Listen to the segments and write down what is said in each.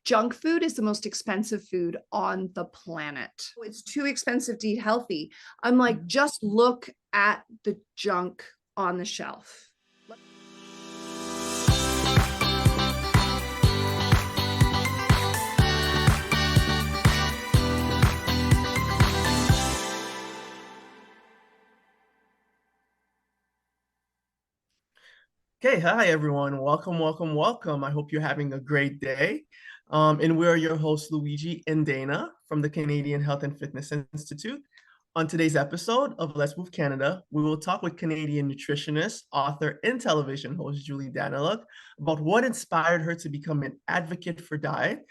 junk food is the most expensive food on the planet. It's too expensive to eat healthy. I'm like, just look at the junk on the shelf. Okay, hi everyone. Welcome, welcome, welcome. I hope you're having a great day. And we are your hosts, Luigi and Dana from the Canadian Health and Fitness Institute. On today's episode of Let's Move Canada, we will talk with Canadian nutritionist, author, and television host Julie Daniluk about what inspired her to become an advocate for diet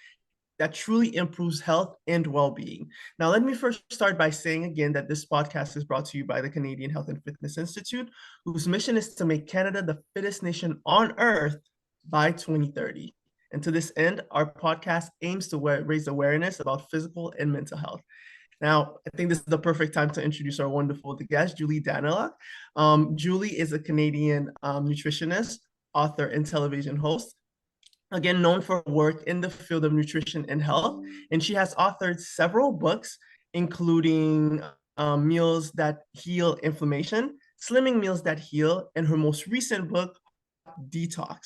that truly improves health and well-being. Now, let me first start by saying again that this podcast is brought to you by the Canadian Health and Fitness Institute, whose mission is to make Canada the fittest nation on earth by 2030. And to this end, our podcast aims to raise awareness about physical and mental health. Now, I think this is the perfect time to introduce our wonderful guest, Julie Daniluk. Julie is a Canadian nutritionist, author, and television host, again known for work in the field of nutrition and health, and she has authored several books, including Meals That Heal Inflammation, Slimming Meals That Heal, and her most recent book, Detox.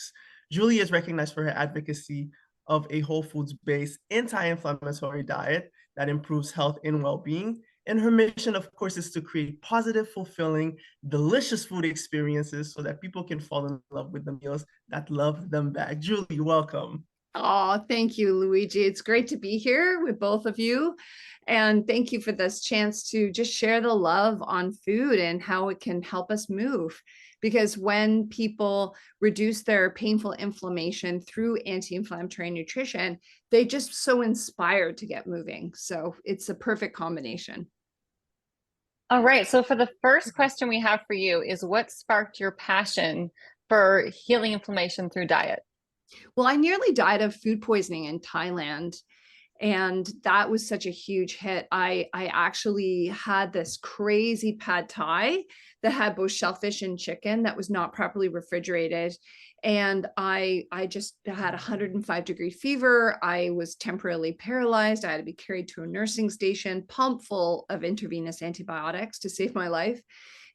Julie is recognized for her advocacy of a whole foods-based anti-inflammatory diet that improves health and well-being. And her mission, of course, is to create positive, fulfilling, delicious food experiences so that people can fall in love with the meals that love them back. Julie, welcome. Oh, thank you, Luigi. It's great to be here with both of you. And thank you for this chance to just share the love on food and how it can help us move. Because when people reduce their painful inflammation through anti-inflammatory nutrition, they just so inspired to get moving. So it's a perfect combination. All right. So for the first question we have for you is, what sparked your passion for healing inflammation through diet? Well, I nearly died of food poisoning in Thailand. And that was such a huge hit. I actually had this crazy pad thai that had both shellfish and chicken that was not properly refrigerated. And I just had 105-degree fever. I was temporarily paralyzed. I had to be carried to a nursing station, pumped full of intravenous antibiotics to save my life.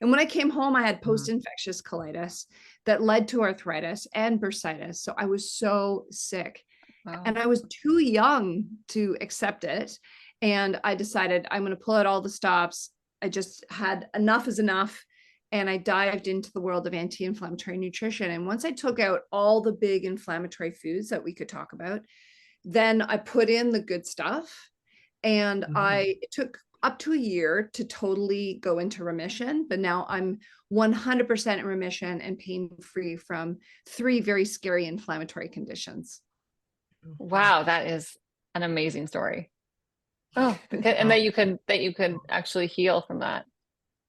And when I came home, I had post-infectious colitis that led to arthritis and bursitis. So I was so sick. Wow. And I was too young to accept it. And I decided I'm going to pull out all the stops. I just had enough is enough. And I dived into the world of anti-inflammatory nutrition. And once I took out all the big inflammatory foods that we could talk about, then I put in the good stuff. And it took up to a year to totally go into remission. But now I'm 100% in remission and pain-free from 3 very scary inflammatory conditions. Wow, that is an amazing story. Oh, and that you can actually heal from that.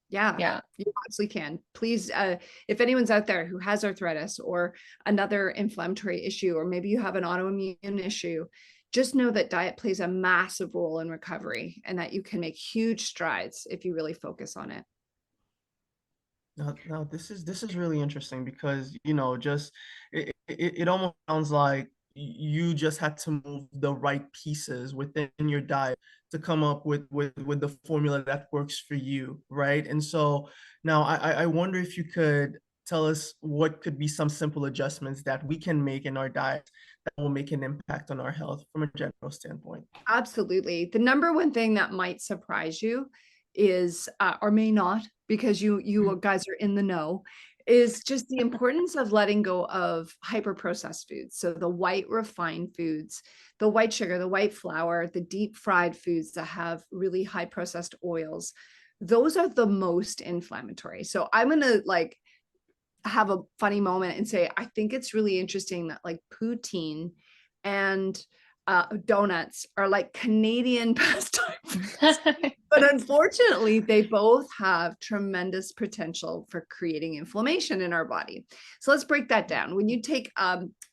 Yeah, you absolutely can. Please, if anyone's out there who has arthritis or another inflammatory issue, or maybe you have an autoimmune issue, just know that diet plays a massive role in recovery and that you can make huge strides if you really focus on it. Now this is really interesting because, just it almost sounds like you just had to move the right pieces within your diet to come up with the formula that works for you, right? And so now I wonder if you could tell us what could be some simple adjustments that we can make in our diet that will make an impact on our health from a general standpoint. Absolutely. The number one thing that might surprise you is, or may not, because you guys are in the know, is just the importance of letting go of hyper processed foods. So the white refined foods, the white sugar, the white flour, the deep fried foods that have really high processed oils, those are the most inflammatory. So I'm going to have a funny moment and say, I think it's really interesting that poutine and donuts are like Canadian pastime foods. But unfortunately, they both have tremendous potential for creating inflammation in our body. So let's break that down. When you take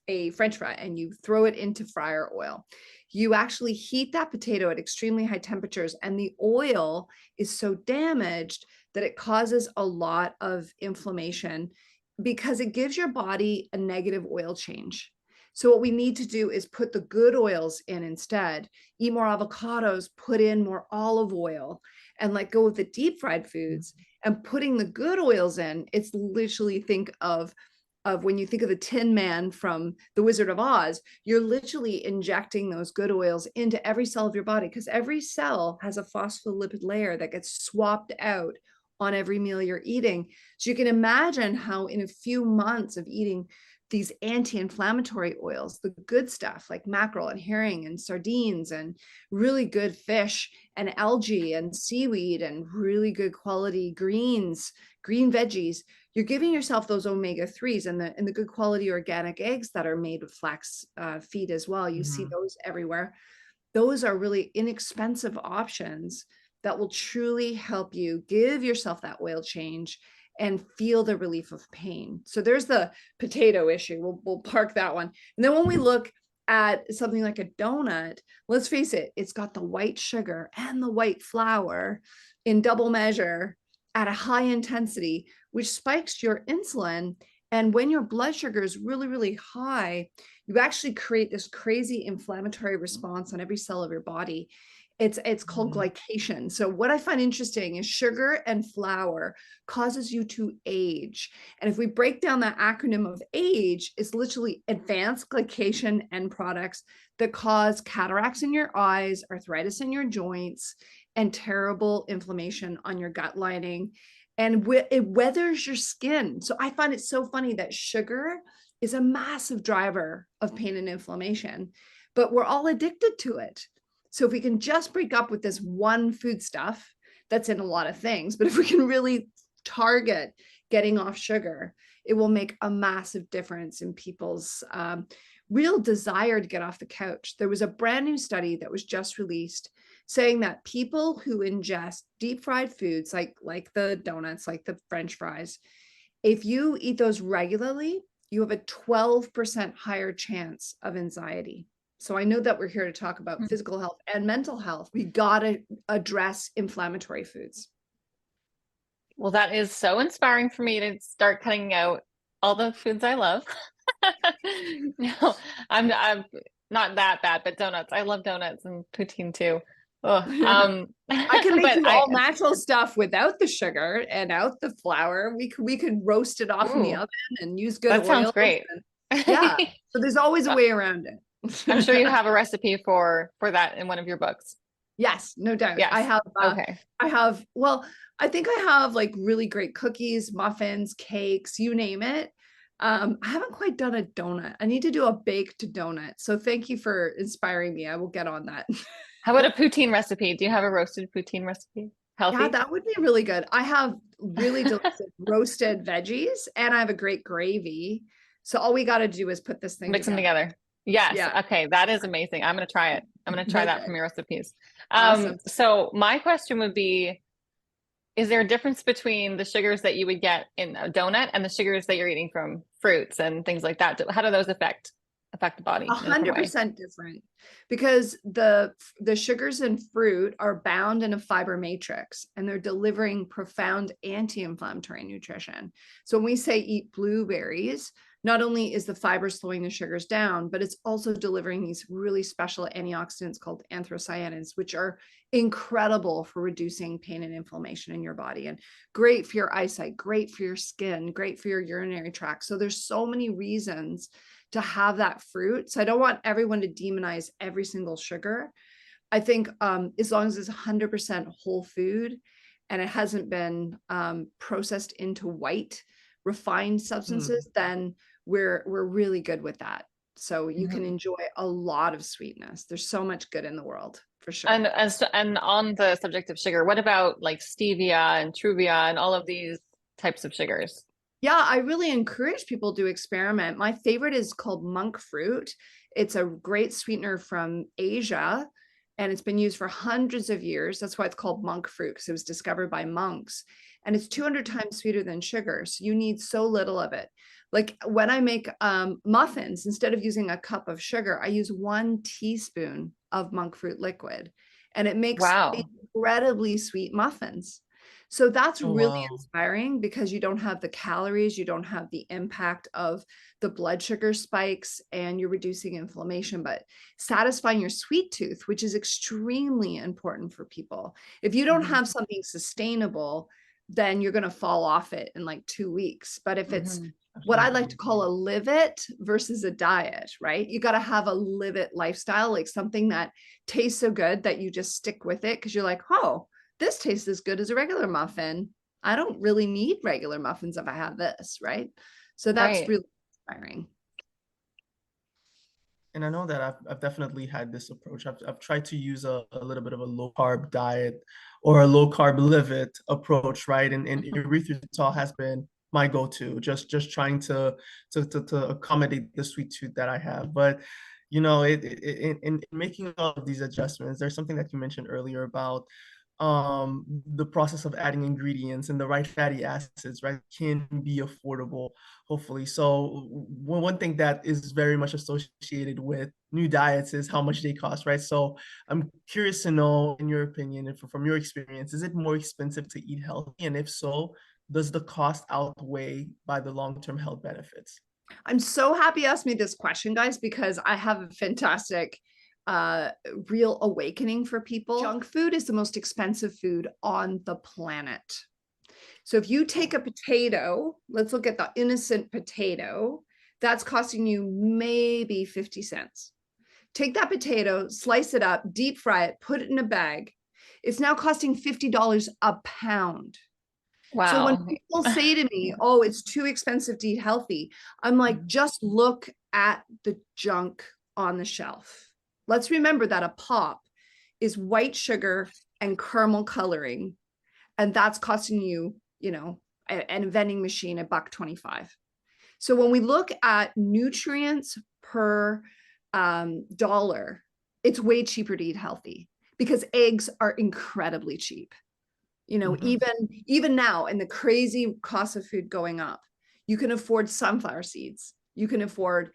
a French fry and you throw it into fryer oil, you actually heat that potato at extremely high temperatures, and the oil is so damaged that it causes a lot of inflammation because it gives your body a negative oil change. So what we need to do is put the good oils in instead, eat more avocados, put in more olive oil, and let go of the deep fried foods and putting the good oils in. It's literally think of when you think of the Tin Man from The Wizard of Oz, you're literally injecting those good oils into every cell of your body, because every cell has a phospholipid layer that gets swapped out on every meal you're eating. So you can imagine how in a few months of eating these anti-inflammatory oils, the good stuff like mackerel and herring and sardines and really good fish and algae and seaweed and really good quality greens, green veggies, you're giving yourself those omega-3s and the good quality organic eggs that are made with flax feed as well. You see those everywhere. Those are really inexpensive options that will truly help you give yourself that oil change and feel the relief of pain. So there's the potato issue. We'll park that one. And then when we look at something like a donut, let's face it, it's got the white sugar and the white flour in double measure at a high intensity, which spikes your insulin. And when your blood sugar is really, really high, you actually create this crazy inflammatory response on every cell of your body. It's called glycation. So what I find interesting is sugar and flour causes you to age. And if we break down that acronym of age, it's literally advanced glycation end products that cause cataracts in your eyes, arthritis in your joints, and terrible inflammation on your gut lining. And it weathers your skin. So I find it so funny that sugar is a massive driver of pain and inflammation, but we're all addicted to it. So if we can just break up with this one food stuff that's in a lot of things, but if we can really target getting off sugar, it will make a massive difference in people's real desire to get off the couch. There was a brand new study that was just released saying that people who ingest deep fried foods, like the donuts, like the French fries, if you eat those regularly, you have a 12% higher chance of anxiety. So I know that we're here to talk about physical health and mental health. We got to address inflammatory foods. Well, that is so inspiring for me to start cutting out all the foods I love. No, I'm not that bad, but donuts. I love donuts and poutine too. I can make you all natural stuff without the sugar and out the flour. We could roast it off in the oven and use good oil. That sounds great. Yeah. So there's always a way around it. I'm sure you have a recipe for that in one of your books. Yes, no doubt. Yes. I have. Okay. I think I have like really great cookies, muffins, cakes, you name it. I haven't quite done a donut. I need to do a baked donut. So thank you for inspiring me. I will get on that. How about a poutine recipe? Do you have a roasted poutine recipe? Healthy? Yeah, that would be really good. I have really delicious roasted veggies and I have a great gravy. So all we got to do is put this thing mix them together. Yes. Yeah. Okay. That is amazing. I'm going to try it. I'm going to try that from your recipes. Awesome. So my question would be, is there a difference between the sugars that you would get in a donut and the sugars that you're eating from fruits and things like that? How do those affect the body? 100% different, because the sugars in fruit are bound in a fiber matrix and they're delivering profound anti-inflammatory nutrition. So when we say eat blueberries, not only is the fiber slowing the sugars down, but it's also delivering these really special antioxidants called anthocyanins, which are incredible for reducing pain and inflammation in your body and great for your eyesight, great for your skin, great for your urinary tract. So there's so many reasons to have that fruit. So I don't want everyone to demonize every single sugar. I think as long as it's 100% whole food and it hasn't been processed into white refined substances, then we're really good with that. So you can enjoy a lot of sweetness. There's so much good in the world, for sure. And on the subject of sugar, what about like stevia and truvia and all of these types of sugars? Yeah, I really encourage people to experiment. My favorite is called monk fruit. It's a great sweetener from Asia, and it's been used for hundreds of years. That's why it's called monk fruit, because it was discovered by monks. And it's 200 times sweeter than sugar. So you need so little of it. Like when I make muffins, instead of using a cup of sugar, I use 1 teaspoon of monk fruit liquid. And it makes incredibly sweet muffins. So that's Oh, really wow. inspiring because you don't have the calories, you don't have the impact of the blood sugar spikes, and you're reducing inflammation, but satisfying your sweet tooth, which is extremely important for people. If you don't Mhm, have something sustainable, then you're going to fall off it in like 2 weeks. But if it's what I like absolutely. to call a live it versus a diet, right? You got to have a live it lifestyle, like something that tastes so good that you just stick with it because you're like, oh, this tastes as good as a regular muffin. I don't really need regular muffins if I have this, right? So that's Right. really inspiring. And I know that I've definitely had this approach. I've tried to use a little bit of a low carb diet or a low carb live it approach, right? And erythritol has been my go-to, just trying to accommodate the sweet tooth that I have. But in making all of these adjustments, there's something that you mentioned earlier about the process of adding ingredients and the right fatty acids, right, can be affordable, hopefully. So one thing that is very much associated with new diets is how much they cost, right? So I'm curious to know, in your opinion, and from your experience, is it more expensive to eat healthy? And if so, does the cost outweigh by the long-term health benefits? I'm so happy you asked me this question, guys, because I have a fantastic real awakening for people. Junk food is the most expensive food on the planet. So if you take a potato, let's look at the innocent potato, that's costing you maybe 50 cents. Take that potato, slice it up, deep fry it, put it in a bag. It's now costing $50 a pound. So when Wow. people say to me, oh, it's too expensive to eat healthy, I'm like, just look at the junk on the shelf. Let's remember that a pop is white sugar and caramel coloring, and that's costing you, a vending machine $1.25. So when we look at nutrients per dollar, it's way cheaper to eat healthy because eggs are incredibly cheap. Mhm. Even now in the crazy cost of food going up, you can afford sunflower seeds. You can afford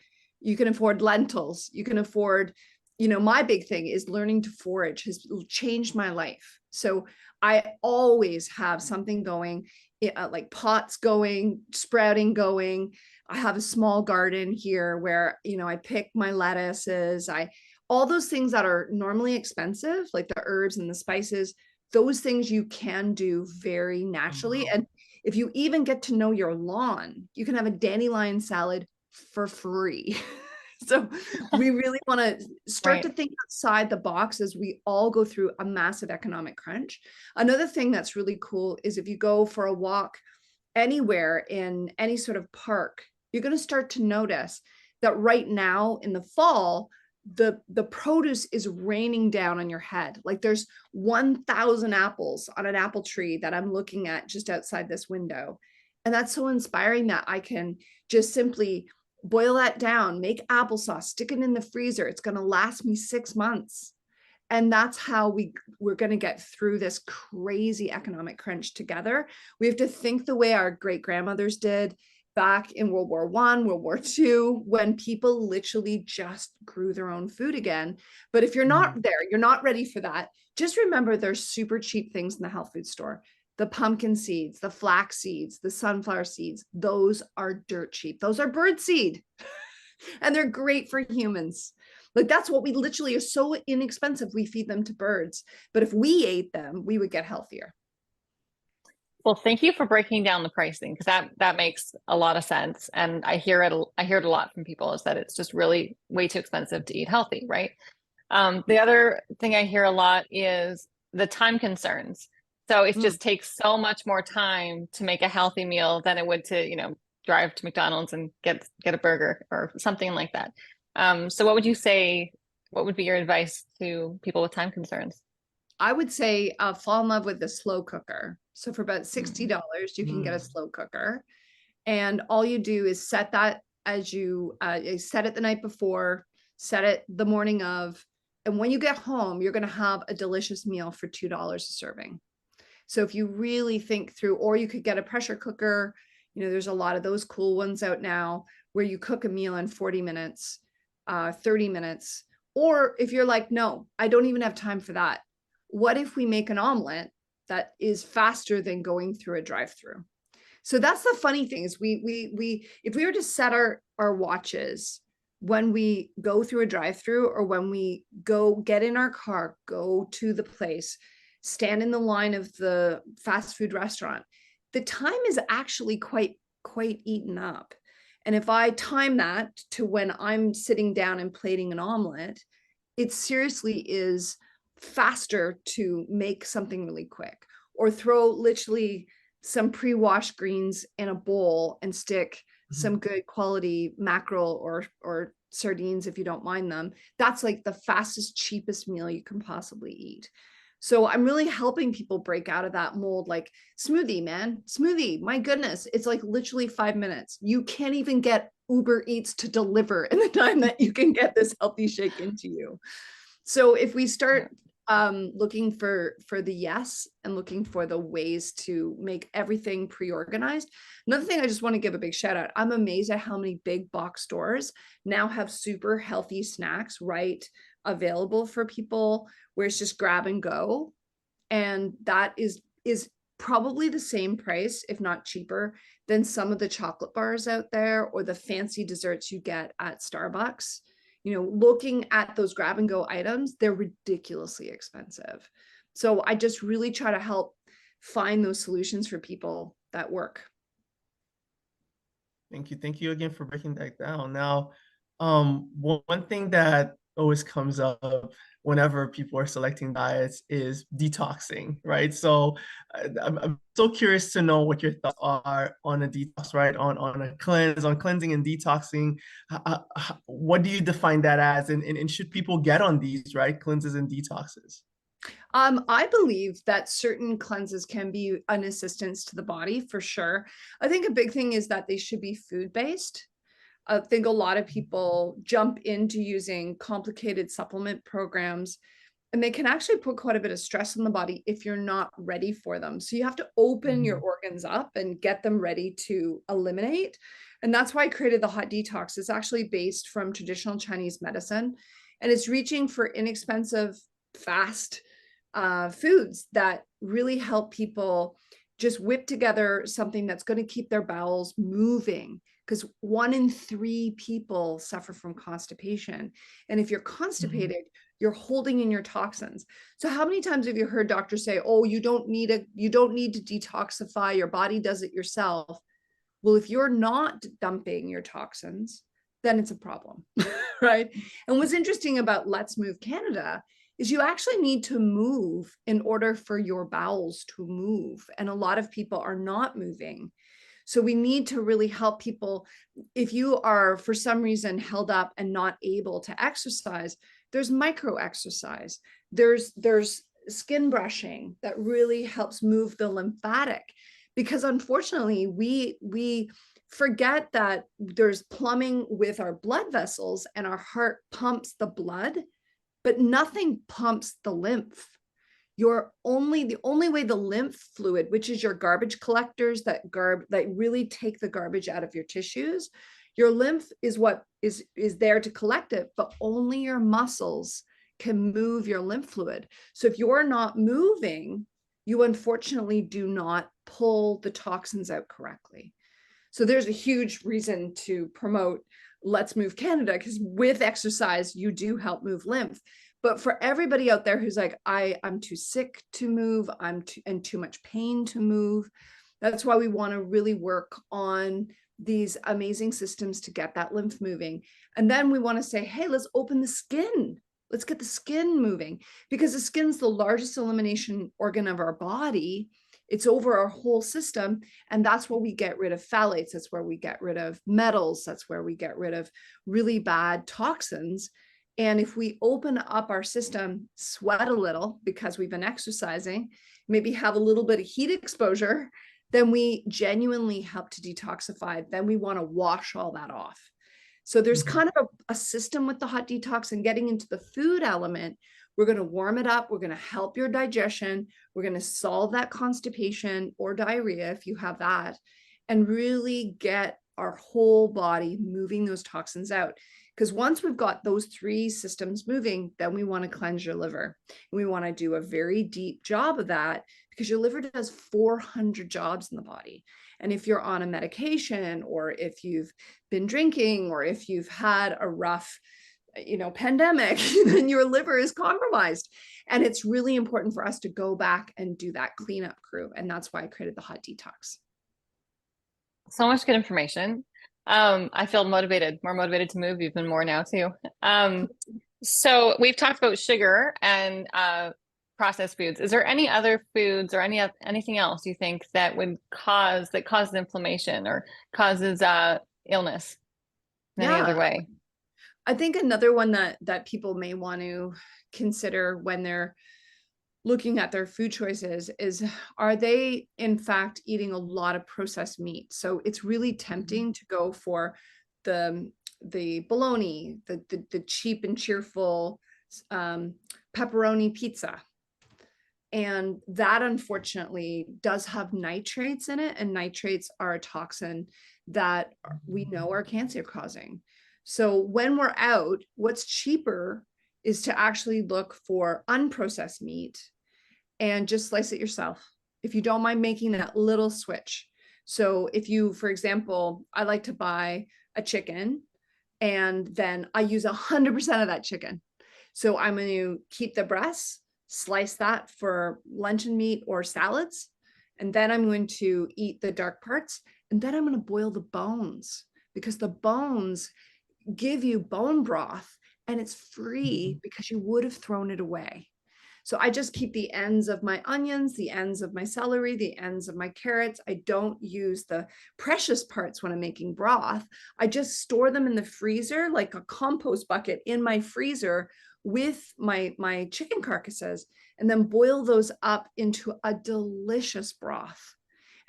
lentils. You can afford, my big thing is learning to forage has changed my life. So I always have something going, like pots going, sprouting going. I have a small garden here where, I pick my lettuces. All those things that are normally expensive, like the herbs and the spices, those things you can do very naturally. Wow. And if you even get to know your lawn, you can have a dandelion salad for free. So we really want to start to Right. think outside the box as we all go through a massive economic crunch. Another thing that's really cool is if you go for a walk anywhere in any sort of park, you're going to start to notice that right now in the fall, the produce is raining down on your head. Like there's 1,000 apples on an apple tree that I'm looking at just outside this window. And that's so inspiring that I can just simply boil that down, make applesauce, stick it in the freezer. It's going to last me 6 months. And that's how we're going to get through this crazy economic crunch together. We have to think the way our great grandmothers did back in World War I, World War II, when people literally just grew their own food again. But if you're not there, you're not ready for that, just remember there's super cheap things in the health food store. The pumpkin seeds, the flax seeds, the sunflower seeds, those are dirt cheap. Those are bird seed and they're great for humans. Like that's what we literally are so inexpensive. We feed them to birds. But if we ate them, we would get healthier. Well, thank you for breaking down the pricing because that makes a lot of sense. And I hear it a lot from people is that it's just really way too expensive to eat healthy, right? The other thing I hear a lot is the time concerns. So it just takes so much more time to make a healthy meal than it would to, drive to McDonald's and get a burger or something like that. So what would you say, what would be your advice to people with time concerns? I would say fall in love with the slow cooker. So for about Mm. $60, you can get a Mm. slow cooker. And all you do is set that as you set it the night before, set it the morning of. And when you get home, you're going to have a delicious meal for $2 a serving. So if you really think through, or you could get a pressure cooker, there's a lot of those cool ones out now where you cook a meal in 40 minutes, 30 minutes. Or if you're like, no, I don't even have time for that. What if we make an omelet that is faster than going through a drive-through. So that's the funny thing is we if we were to set our watches when we go through a drive-through or when we go get in our car, go to the place, stand in the line of the fast food restaurant, the time is actually quite eaten up. And if I time that to when I'm sitting down and plating an omelet, it seriously is faster to make something really quick, or throw literally some pre-washed greens in a bowl and stick some good quality mackerel or sardines, if you don't mind them. That's like the fastest, cheapest meal you can possibly eat. So I'm really helping people break out of that mold. Like smoothie, man, smoothie, my goodness, it's like literally 5 minutes. You can't even get Uber Eats to deliver in the time that you can get this healthy shake into you. So if we start looking for the yes and looking for the ways to make everything pre-organized. Another thing I just want to give a big shout out. I'm amazed at how many big box stores now have super healthy snacks right available for people, where it's just grab and go. And that is probably the same price, if not cheaper, than some of the chocolate bars out there or the fancy desserts you get at Starbucks. You know, looking at those grab and go items, they're ridiculously expensive. So I just really try to help find those solutions for people that work. Thank you. Thank you again for breaking that down. Now, one thing that always comes up whenever people are selecting diets is detoxing, right? So I'm so curious to know what your thoughts are on a detox, right? On a cleanse, on cleansing and detoxing. What do you define that as? And should people get on these, right? Cleanses and detoxes? I believe that certain cleanses can be an assistance to the body for sure. I think a big thing is that they should be food-based. I think a lot of people jump into using complicated supplement programs, and they can actually put quite a bit of stress on the body if you're not ready for them. So you have to open your organs up and get them ready to eliminate. And that's why I created the hot detox. It's actually based from traditional Chinese medicine, and it's reaching for inexpensive, fast foods that really help people just whip together something that's going to keep their bowels moving, because 1 in 3 people suffer from constipation. And if you're constipated, you're holding in your toxins. So how many times have you heard doctors say, oh, you don't need to detoxify, your body does it yourself? Well, if you're not dumping your toxins, then it's a problem, right? And what's interesting about Let's Move Canada is you actually need to move in order for your bowels to move. And a lot of people are not moving. So we need to really help people. If you are, for some reason, held up and not able to exercise, there's micro exercise. There's skin brushing that really helps move the lymphatic. Because unfortunately, we forget that there's plumbing with our blood vessels and our heart pumps the blood, but nothing pumps the lymph. The only way the lymph fluid, which is your garbage collectors that really take the garbage out of your tissues, your lymph is what is there to collect it, but only your muscles can move your lymph fluid. So if you're not moving, you unfortunately do not pull the toxins out correctly. So there's a huge reason to promote Let's Move Canada, because with exercise, you do help move lymph. But for everybody out there who's like, I'm too sick to move, I'm in too much pain to move, that's why we want to really work on these amazing systems to get that lymph moving. And then we want to say, hey, let's open the skin. Let's get the skin moving, because the skin's the largest elimination organ of our body. It's over our whole system. And that's where we get rid of phthalates. That's where we get rid of metals. That's where we get rid of really bad toxins. And if we open up our system, sweat a little because we've been exercising, maybe have a little bit of heat exposure, then we genuinely help to detoxify. Then we want to wash all that off. So there's kind of a system with the hot detox, and getting into the food element. We're going to warm it up. We're going to help your digestion. We're going to solve that constipation or diarrhea if you have that, and really get our whole body moving those toxins out. Because once we've got those three systems moving, then we want to cleanse your liver. And we want to do a very deep job of that, because your liver does 400 jobs in the body. And if you're on a medication, or if you've been drinking, or if you've had a rough, pandemic, then your liver is compromised. And it's really important for us to go back and do that cleanup crew. And that's why I created the hot detox. So much good information. I feel more motivated to move even more now too. So we've talked about sugar and processed foods. Is there any other foods or anything else you think that causes inflammation or causes illness in any other way? I think another one that people may want to consider when they're looking at their food choices is, are they in fact eating a lot of processed meat? So it's really tempting to go for the bologna, the cheap and cheerful pepperoni pizza. And that unfortunately does have nitrates in it, and nitrates are a toxin that we know are cancer causing. So when we're out, what's cheaper is to actually look for unprocessed meat and just slice it yourself, if you don't mind making that little switch. So if you, for example, I like to buy a chicken and then I use 100% of that chicken. So I'm going to keep the breasts, slice that for luncheon meat or salads. And then I'm going to eat the dark parts. And then I'm going to boil the bones, because the bones give you bone broth and it's free because you would have thrown it away. So I just keep the ends of my onions, the ends of my celery, the ends of my carrots. I don't use the precious parts when I'm making broth. I just store them in the freezer, like a compost bucket in my freezer with my chicken carcasses, and then boil those up into a delicious broth.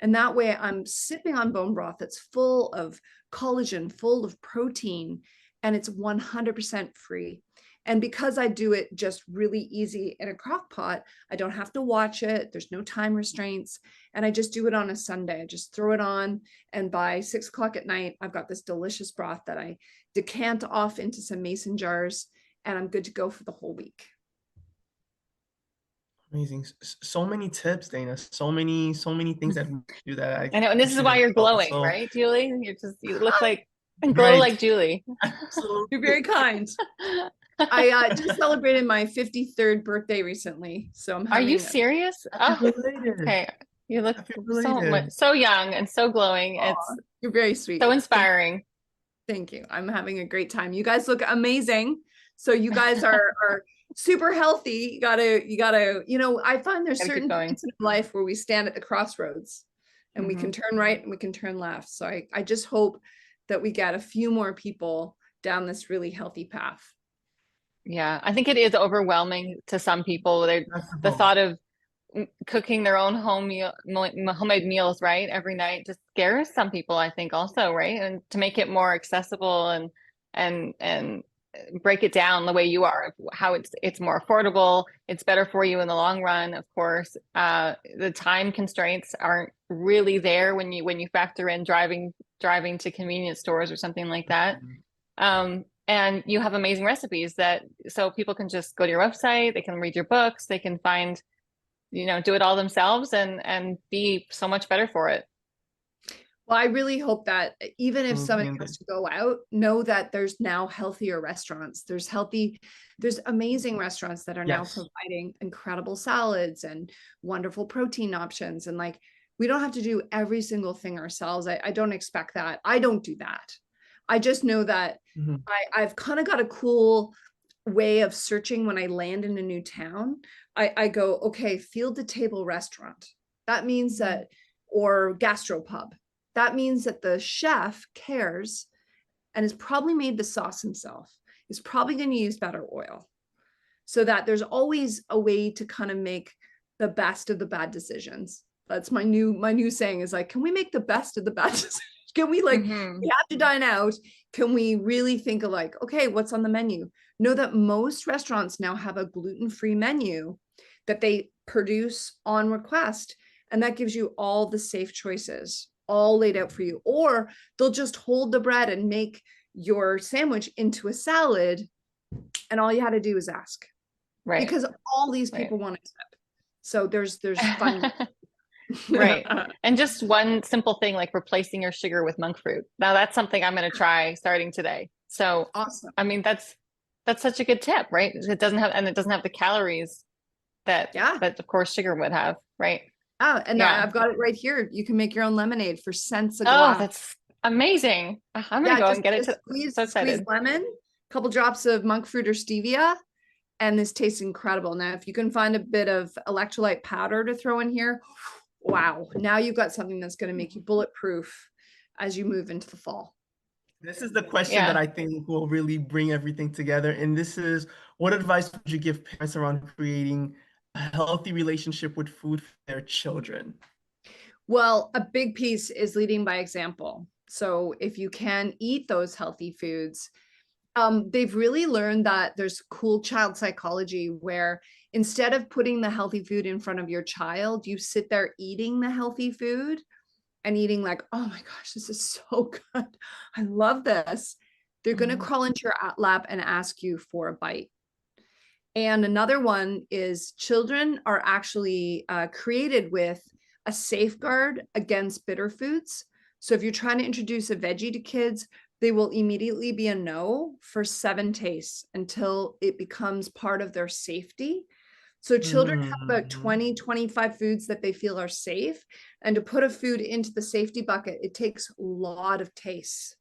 And that way I'm sipping on bone broth that's full of collagen, full of protein, and it's 100% free. And because I do it just really easy in a crock pot, I don't have to watch it. There's no time restraints. And I just do it on a Sunday. I just throw it on. And by 6 o'clock at night, I've got this delicious broth that I decant off into some mason jars, and I'm good to go for the whole week. Amazing. So many tips, Dana. So many things that we do that I know. And this is why you're glowing, right, Julie? You look like glow like Julie. Absolutely. You're very kind. I just celebrated my 53rd birthday recently, so I'm having. Are you serious? Okay. You look so young and so glowing. Aww, you're very sweet. So inspiring. Thank you. I'm having a great time. You guys look amazing. So you guys are super healthy. You gotta, I find there's certain things in life where we stand at the crossroads and we can turn right and we can turn left. So I just hope that we get a few more people down this really healthy path. Yeah, I think it is overwhelming to some people. The thought of cooking their own homemade meals, right, every night just scares some people, I think, also, right? And to make it more accessible and break it down the way you are, how it's more affordable, it's better for you in the long run. Of course, the time constraints aren't really there when you factor in driving to convenience stores or something like that. And you have amazing recipes so people can just go to your website, they can read your books, they can find, do it all themselves and be so much better for it. Well, I really hope that even if somebody has to go out, know that there's now healthier restaurants. There's amazing restaurants that are now providing incredible salads and wonderful protein options. And we don't have to do every single thing ourselves. I don't expect that. I don't do that. I just know that I've kind of got a cool way of searching when I land in a new town. I go, okay, field to table restaurant. That means that, or gastropub. That means that the chef cares and has probably made the sauce himself. Is probably going to use better oil, so that there's always a way to kind of make the best of the bad decisions. That's my new saying is can we make the best of the bad decisions? Can we we have to dine out? Can we really think of okay, what's on the menu? Know that most restaurants now have a gluten-free menu that they produce on request. And that gives you all the safe choices all laid out for you. Or they'll just hold the bread and make your sandwich into a salad, and all you had to do was ask. Right. Because all these people want to tip. So there's fun. Right. And just one simple thing like replacing your sugar with monk fruit. Now that's something I'm going to try starting today. So Awesome. I mean, that's such a good tip, right? It doesn't have the calories that of course sugar would have, right? And I've got it right here. You can make your own lemonade for cents a Oh, glass. that's amazing. I'm gonna go and get it. Squeeze lemon, a couple drops of monk fruit or stevia, and this tastes incredible. Now, if you can find a bit of electrolyte powder to throw in here, wow, now you've got something that's going to make you bulletproof as you move into the fall. This is the question that I think will really bring everything together. And this is, what advice would you give parents around creating a healthy relationship with food for their children? Well, a big piece is leading by example. So if you can eat those healthy foods, they've really learned that there's cool child psychology where instead of putting the healthy food in front of your child, you sit there eating the healthy food and eating like, oh my gosh, this is so good. I love this. They're going to crawl into your lap and ask you for a bite. And another one is children are actually created with a safeguard against bitter foods. So if you're trying to introduce a veggie to kids, they will immediately be a no for 7 tastes until it becomes part of their safety. So children have about 20, 25 foods that they feel are safe. And to put a food into the safety bucket, it takes a lot of tastes.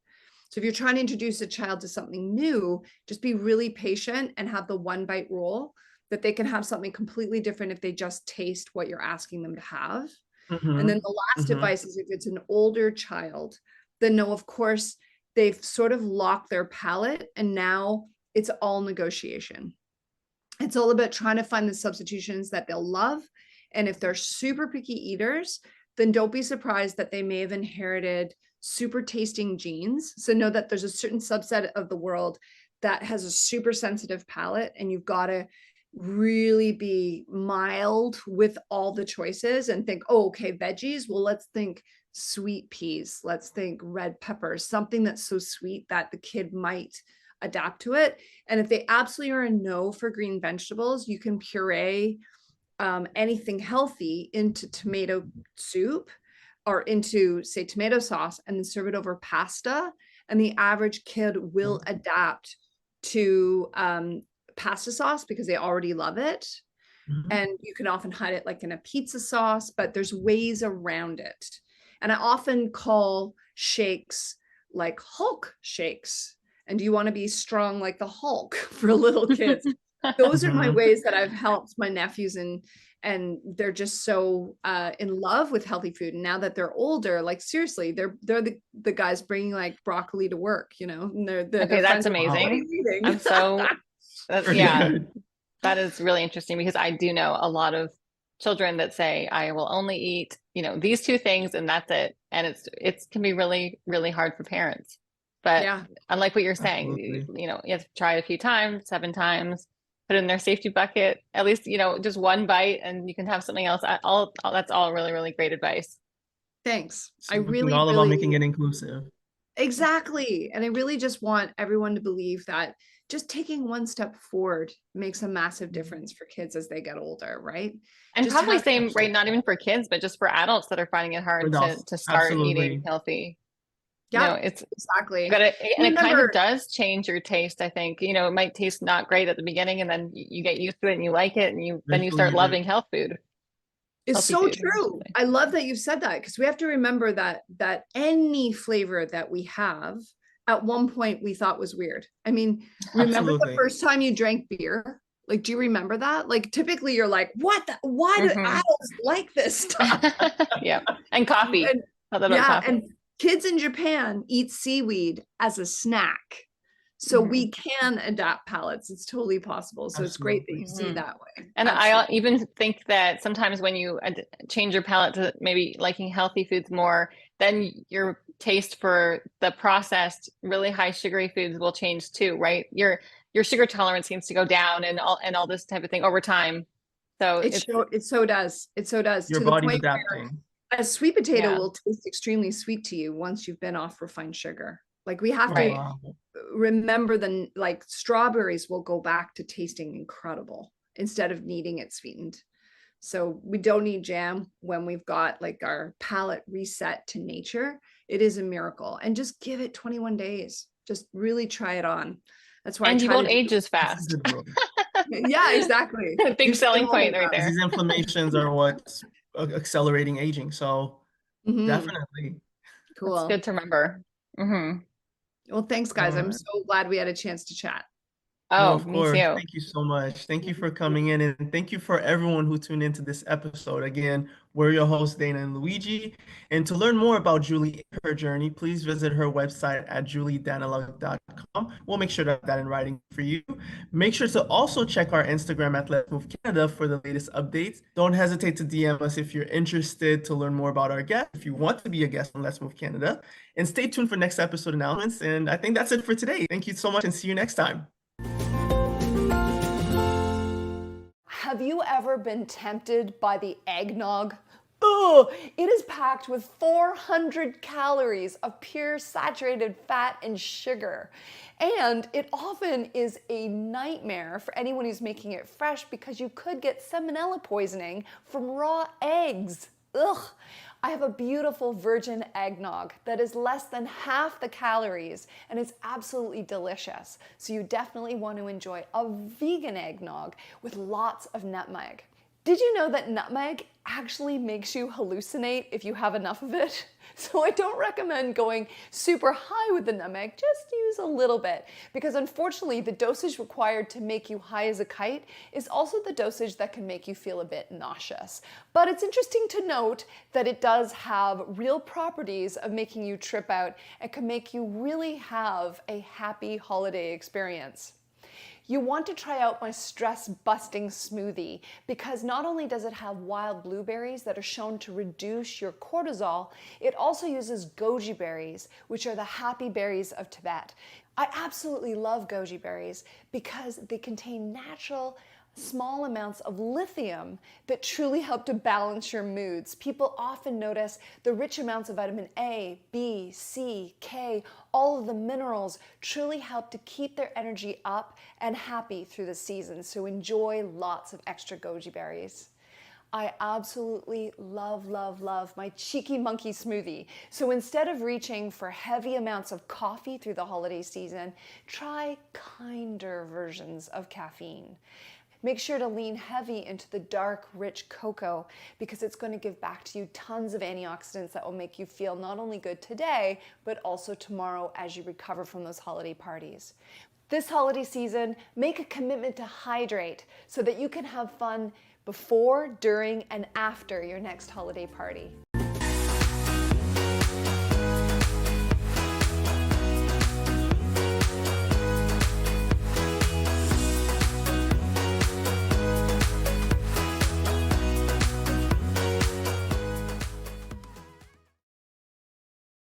So if you're trying to introduce a child to something new, just be really patient and have the 1 bite rule that they can have something completely different if they just taste what you're asking them to have. And then the last advice is if it's an older child, then no, of course, they've sort of locked their palate and now it's all negotiation. It's all about trying to find the substitutions that they'll love. And if they're super picky eaters, then don't be surprised that they may have inherited super tasting genes. So know that there's a certain subset of the world that has a super sensitive palate, and you've got to really be mild with all the choices and think, oh, okay, veggies. Well, let's think sweet peas. Let's think red peppers, something that's so sweet that the kid might adapt to it. And if they absolutely are a no for green vegetables, you can puree anything healthy into tomato soup or into, say, tomato sauce, and then serve it over pasta. And the average kid will adapt to pasta sauce because they already love it. And you can often hide it like in a pizza sauce, but there's ways around it. And I often call shakes like Hulk shakes. And do you want to be strong like the Hulk for little kids? Those are my ways that I've helped my nephews, and they're just so in love with healthy food. And now that they're older, like seriously, they're the guys bringing like broccoli to work, you know. And they're okay, that's amazing. I'm so that is really interesting because I do know a lot of children that say I will only eat, you know, these 2 things and that's it. And it can be really, really hard for parents. But unlike what you're saying, you know, you have to try it a few times, 7 times, put it in their safety bucket, at least, you know, just 1 bite and you can have something else. That's all really, really great advice. Thanks. So all about making it inclusive. Exactly. And I really just want everyone to believe that just taking 1 step forward makes a massive difference for kids as they get older, right? And just probably same, right? Not even for kids, but just for adults that are finding it hard to start eating healthy. Yeah, you know, it's exactly. And it kind of does change your taste, I think. You know, it might taste not great at the beginning and then you get used to it and you like it and then you start loving health food. It's so true. I love that you've said that because we have to remember that any flavor that we have at one point we thought was weird. I mean, remember the first time you drank beer? Like, do you remember that? Like, typically you're like, why do adults like this stuff? Yeah. And coffee. And kids in Japan eat seaweed as a snack. So we can adapt palates. It's totally possible. So it's great that you see that way. And I even think that sometimes when you change your palate to maybe liking healthy foods more, then your taste for the processed, really high sugary foods will change too, right? Your sugar tolerance seems to go down and all this type of thing over time. So it so does. It so does. Your body's adapting. A sweet potato will taste extremely sweet to you once you've been off refined sugar. Like we have Right. to remember like strawberries will go back to tasting incredible instead of needing it sweetened. So we don't need jam when we've got like our palate reset to nature. It is a miracle. And just give it 21 days. Just really try it on. That's why I And you try to won't do age as This is fast. good, bro. Yeah, exactly. Big Your skin selling will point hold right up. there. These inflammations are what's accelerating aging. So Mhm. definitely. That's Cool. good to remember. Well, thanks, guys. All I'm right. so glad we had a chance to chat. No, Oh, of me course. too. Thank you so much. Thank you for coming in, and thank you for everyone who tuned into this episode. Again, we're your hosts, Dana and Luigi. And to learn more about Julie and her journey, please visit her website at juliedaniluk.com. We'll make sure to have that in writing for you. Make sure to also check our Instagram at Let's Move Canada for the latest updates. Don't hesitate to DM us if you're interested to learn more about our guest, if you want to be a guest on Let's Move Canada. And stay tuned for next episode announcements. And I think that's it for today. Thank you so much, and see you next time. Have you ever been tempted by the eggnog? Ugh, it is packed with 400 calories of pure saturated fat and sugar. And it often is a nightmare for anyone who's making it fresh because you could get salmonella poisoning from raw eggs. Ugh. I have a beautiful virgin eggnog that is less than half the calories and is absolutely delicious. So you definitely want to enjoy a vegan eggnog with lots of nutmeg. Did you know that nutmeg actually makes you hallucinate if you have enough of it? So I don't recommend going super high with the nutmeg, just use a little bit, because unfortunately the dosage required to make you high as a kite is also the dosage that can make you feel a bit nauseous. But it's interesting to note that it does have real properties of making you trip out and can make you really have a happy holiday experience. You want to try out my stress-busting smoothie because not only does it have wild blueberries that are shown to reduce your cortisol, it also uses goji berries, which are the happy berries of Tibet. I absolutely love goji berries because they contain natural, small amounts of lithium that truly help to balance your moods. People often notice the rich amounts of vitamin A, B, C, K, all of the minerals truly help to keep their energy up and happy through the season. So enjoy lots of extra goji berries. I absolutely love, love, love my cheeky monkey smoothie. So instead of reaching for heavy amounts of coffee through the holiday season, try kinder versions of caffeine. Make sure to lean heavy into the dark, rich cocoa because it's going to give back to you tons of antioxidants that will make you feel not only good today, but also tomorrow as you recover from those holiday parties. This holiday season, make a commitment to hydrate so that you can have fun before, during, and after your next holiday party.